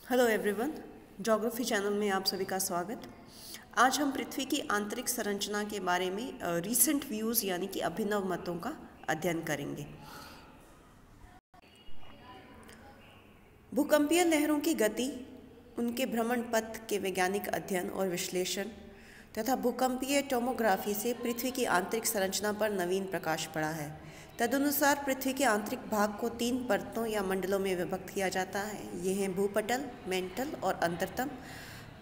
Hello everyone, geography channel में आप सभी का स्वागत। आज हम पृथ्वी की आंतरिक संरचना के बारे में रीसेंट व्यूज़ यानी कि अभिनव मतों का अध्ययन करेंगे। भूकंपीय लहरों की गति, उनके भ्रमण पथ के वैज्ञानिक अध्ययन और विश्लेषण तथा भूकंपीय टोमोग्राफी से पृथ्वी की आंतरिक संरचना पर नवीन प्रकाश पड़ा है। तदनुसार पृथ्वी के आंतरिक भाग को 3 परतों या मंडलों में विभक्त किया जाता है। ये हैं भूपटल, मेंटल और अंतरतम,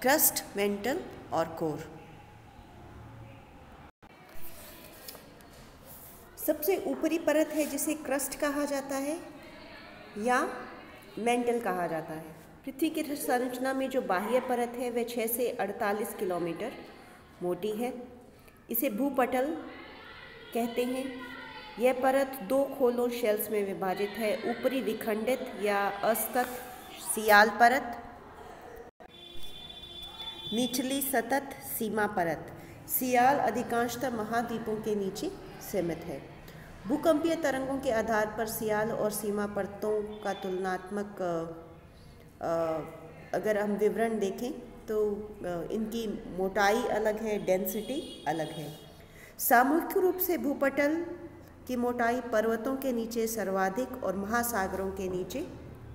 क्रस्ट, मेंटल और कोर। सबसे ऊपरी परत है जिसे क्रस्ट कहा जाता है या मेंटल कहा जाता है। पृथ्वी की संरचना में जो बाह्य परत है वह 6 से 48 किलोमीटर मोटी है। इसे भूपटल कहते हैं। यह परत 2 खोलों शेल्स में विभाजित है। ऊपरी विखंडित या असतत सियाल परत, निचली सतत सीमा परत। सियाल अधिकांशतः महाद्वीपों के नीचे सीमित है। भूकंपीय तरंगों के आधार पर सियाल और सीमा परतों का तुलनात्मक अगर हम विवरण देखें तो इनकी मोटाई अलग है, डेंसिटी अलग है। सामूहिक रूप से भूपटल की मोटाई पर्वतों के नीचे सर्वाधिक और महासागरों के नीचे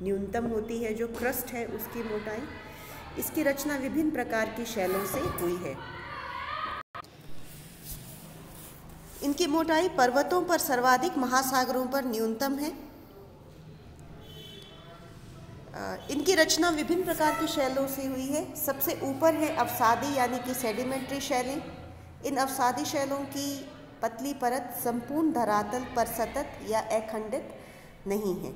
न्यूनतम होती है। जो क्रस्ट है उसकी मोटाई, इसकी रचना विभिन्न प्रकार की शैलों से हुई है। इनकी मोटाई पर्वतों पर सर्वाधिक, महासागरों पर न्यूनतम है। इनकी रचना विभिन्न प्रकार की शैलों से हुई है। सबसे ऊपर है अवसादी यानी कि सेडिमेंट्री शैलें। इन अवसादी शैलों की पतली परत संपूर्ण धरातल पर सतत या अखंडित नहीं है।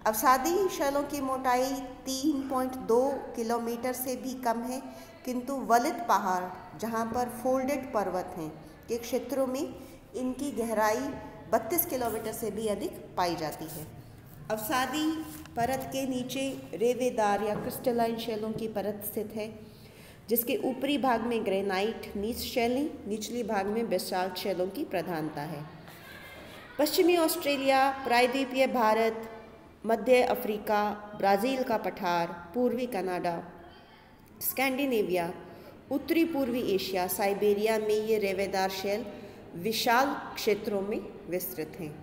अवसादी शैलों की मोटाई 3.2 किलोमीटर से भी कम है, किंतु वलित पहाड़ जहां पर फोल्डेड पर्वत हैं के क्षेत्रों में इनकी गहराई 32 किलोमीटर से भी अधिक पाई जाती है। अवसादी परत के नीचे रेवेदार या क्रिस्टलाइन शैलों की परत स्थित है, जिसके ऊपरी भाग में ग्रेनाइट नीच शैलें, निचली भाग में बेसाल्ट शैलों की प्रधानता है। पश्चिमी ऑस्ट्रेलिया, प्रायद्वीपीय भारत, मध्य अफ्रीका, ब्राज़ील का पठार, पूर्वी कनाडा, स्कैंडिनेविया, उत्तरी पूर्वी एशिया, साइबेरिया में ये रेवेदार शैल विशाल क्षेत्रों में विस्तृत हैं।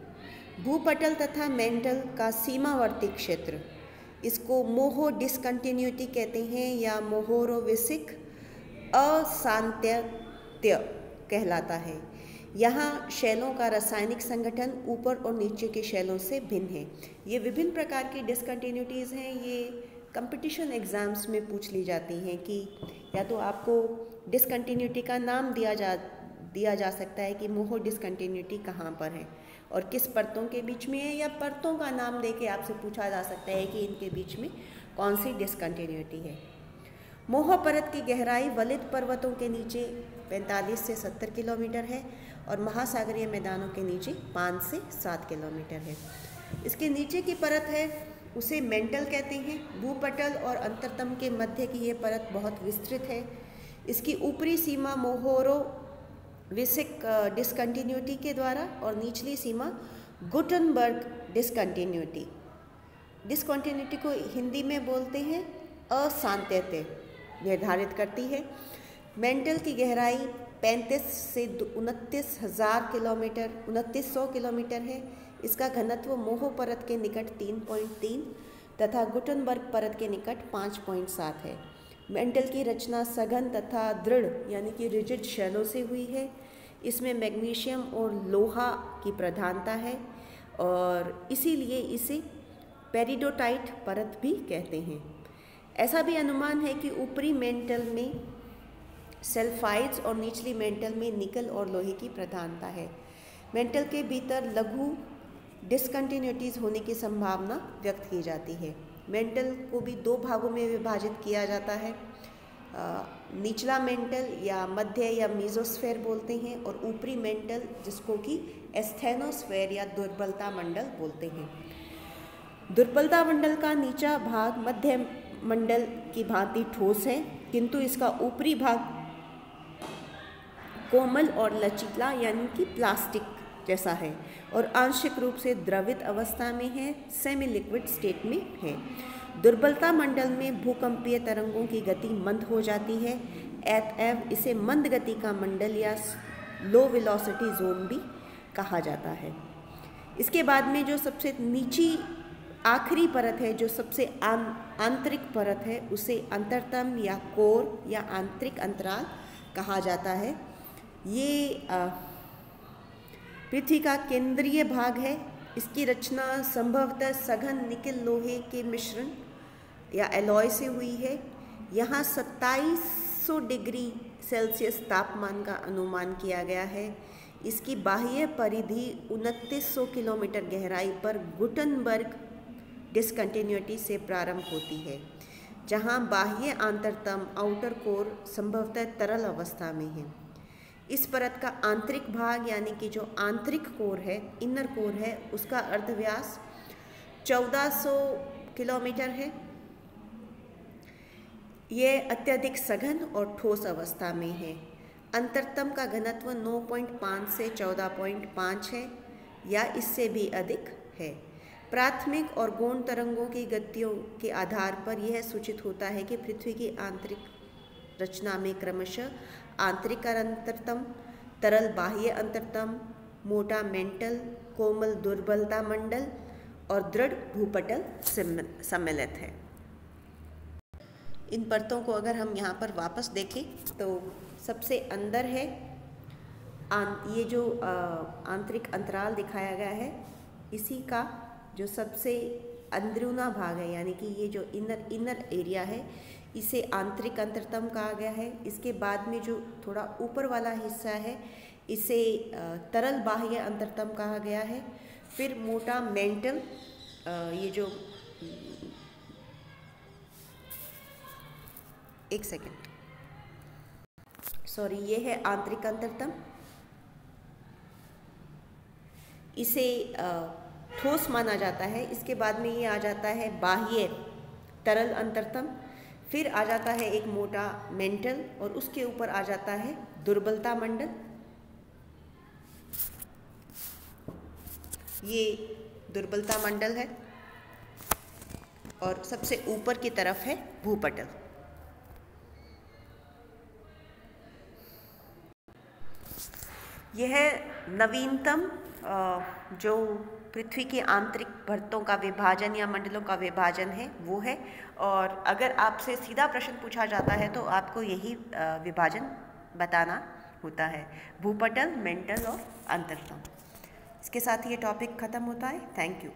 भूपटल तथा मेंटल का सीमावर्ती क्षेत्र, इसको मोहो डिसकंटिन्यूटी कहते हैं या मोहोरोविसिक असांतत्य कहलाता है। यहाँ शैलों का रासायनिक संगठन ऊपर और नीचे के शैलों से भिन्न है। ये विभिन्न प्रकार की डिसकंटिन्यूटीज़ हैं। ये कंपटीशन एग्ज़ाम्स में पूछ ली जाती हैं कि या तो आपको डिसकंटिन्यूटी का नाम दिया जा सकता है कि मोहो डिसकंटिन्यूटी कहाँ पर है और किस परतों के बीच में है, या परतों का नाम देके आपसे पूछा जा सकता है कि इनके बीच में कौन सी डिसकंटिन्यूटी है। मोह परत की गहराई वलित पर्वतों के नीचे 45 से 70 किलोमीटर है और महासागरीय मैदानों के नीचे 5 से 7 किलोमीटर है। इसके नीचे की परत है उसे मेंटल कहते हैं। भूपटल और अंतरतम के मध्य की ये परत बहुत विस्तृत है। इसकी ऊपरी सीमा मोहोरोविसिक डिसकंटिन्यूटी के द्वारा और निचली सीमा गुटनबर्ग डिसकंटिन्यूटी को हिंदी में बोलते हैं असांतत्य निर्धारित करती है। मेंटल की गहराई 35 से 2900 किलोमीटर है। इसका घनत्व मोह परत के निकट 3.3 तथा गुटनबर्ग परत के निकट 5.7 है। मेंटल की रचना सघन तथा दृढ़ यानी कि रिजिड शैलों से हुई है। इसमें मैग्नीशियम और लोहा की प्रधानता है और इसीलिए इसे पेरिडोटाइट परत भी कहते हैं। ऐसा भी अनुमान है कि ऊपरी मेंटल में सल्फाइड्स और निचली मेंटल में निकल और लोहे की प्रधानता है। मेंटल के भीतर लघु डिसकंटिन्यूटीज होने की संभावना व्यक्त की जाती है। मेंटल को भी 2 भागों में विभाजित किया जाता है। निचला मेंटल या मध्य या मीजोस्फेयर बोलते हैं और ऊपरी मेंटल जिसको कि एस्थेनोस्फेयर या दुर्बलता मंडल बोलते हैं। दुर्बलता मंडल का नीचा भाग मध्य मंडल की भांति ठोस है, किंतु इसका ऊपरी भाग कोमल और लचीला यानी कि प्लास्टिक जैसा है और आंशिक रूप से द्रवित अवस्था में है, सेमी लिक्विड स्टेट में है। दुर्बलता मंडल में भूकंपीय तरंगों की गति मंद हो जाती है, अतएव इसे मंद गति का मंडल या लो वेलोसिटी जोन भी कहा जाता है। इसके बाद में जो सबसे नीची आखिरी परत है, जो सबसे आंतरिक परत है, उसे अंतरतम या कोर या आंतरिक अंतराल कहा जाता है। ये पृथ्वी का केंद्रीय भाग है। इसकी रचना संभवतः सघन निकेल लोहे के मिश्रण या एलॉय से हुई है। यहाँ 2700 डिग्री सेल्सियस तापमान का अनुमान किया गया है। इसकी बाह्य परिधि 2900 किलोमीटर गहराई पर गुटनबर्ग डिसकंटिन्यूटी से प्रारंभ होती है, जहाँ बाह्य आंतरतम आउटर कोर संभवतः तरल अवस्था में है। इस परत का आंतरिक भाग यानी कि जो आंतरिक कोर है, इनर कोर है, उसका अर्धव्यास 1400 किलोमीटर है। ये अत्यधिक सघन और ठोस अवस्था में है। अंतरतम का घनत्व 9.5 से 14.5 है या इससे भी अधिक है। प्राथमिक और गौण तरंगों की गतियों के आधार पर यह सूचित होता है कि पृथ्वी की आंतरिक रचना में क्रमशः आंतरिक अंतरतम, तरल बाह्य अंतरतम, मोटा मेंटल, कोमल दुर्बलता मंडल और दृढ़ भूपटल सम्मिलित है। इन परतों को अगर हम यहाँ पर वापस देखें तो सबसे अंदर है ये जो आंतरिक अंतराल दिखाया गया है, इसी का जो सबसे अंदरूना भाग है यानी कि ये जो इनर एरिया है, इसे आंतरिक अंतरतम कहा गया है। इसके बाद में जो थोड़ा ऊपर वाला हिस्सा है, इसे तरल बाह्य अंतरतम कहा गया है। फिर मोटा मेंटल, ये जो एक सेकेंड, सॉरी, ये है आंतरिक अंतरतम। इसे ठोस माना जाता है। इसके बाद में ये आ जाता है बाह्य तरल अंतरतम, फिर आ जाता है एक मोटा मेंटल और उसके ऊपर आ जाता है दुर्बलता मंडल। ये दुर्बलता मंडल है और सबसे ऊपर की तरफ है भूपटल। यह नवीनतम जो पृथ्वी की आंतरिक परतों का विभाजन या मंडलों का विभाजन है वो है। और अगर आपसे सीधा प्रश्न पूछा जाता है तो आपको यही विभाजन बताना होता है, भूपटल, मेंटल और अंतरतम। इसके साथ ये टॉपिक ख़त्म होता है। Thank you.